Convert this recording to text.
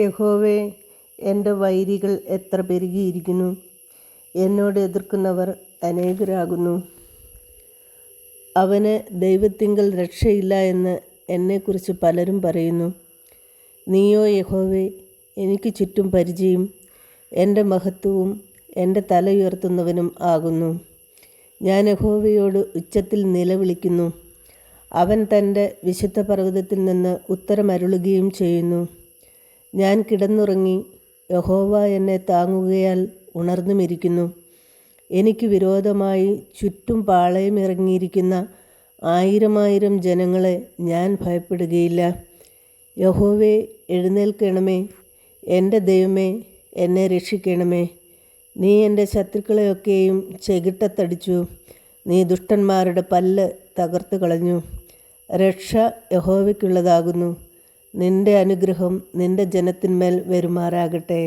യഹോവേ, എൻ്റെ വൈരികൾ എത്ര പെരുകിയിരിക്കുന്നു! എന്നോട് എതിർക്കുന്നവർ അനേകരാകുന്നു. അവന് ദൈവത്തിങ്കൽ രക്ഷയില്ല എന്ന് എന്നെക്കുറിച്ച് പലരും പറയുന്നു. നീയോ യഹോവേ, എനിക്ക് ചുറ്റും പരിചയും എൻ്റെ മഹത്വവും എൻ്റെ തല ഉയർത്തുന്നവനും ആകുന്നു. ഞാൻ യഹോവയോട് ഉച്ചത്തിൽ നിലവിളിക്കുന്നു. അവൻ തൻ്റെ വിശുദ്ധ പർവ്വതത്തിൽ നിന്ന് ഉത്തരമരുളുകയും ചെയ്യുന്നു. ഞാൻ കിടന്നുറങ്ങി, യഹോവ എന്നെ താങ്ങുകയാൽ ഉണർന്നുമിരിക്കുന്നു. എനിക്ക് വിരോധമായി ചുറ്റും പാളയമിറങ്ങിയിരിക്കുന്ന 1000 ജനങ്ങളെ ഞാൻ ഭയപ്പെടുകയില്ല. യഹോവേ, എഴുന്നേൽക്കണമേ. എൻ്റെ ദൈവമേ, എന്നെ രക്ഷിക്കണമേ. നീ എൻ്റെ ശത്രുക്കളെയൊക്കെയും ചെകിട്ടത്തടിച്ചു. നീ ദുഷ്ടന്മാരുടെ പല്ല് തകർത്തു കളഞ്ഞു. രക്ഷ യഹോവയ്ക്കുള്ളതാകുന്നു. നിൻ്റെ അനുഗ്രഹം നിൻ്റെ ജനത്തിന്മേൽ വരുമാറാകട്ടെ.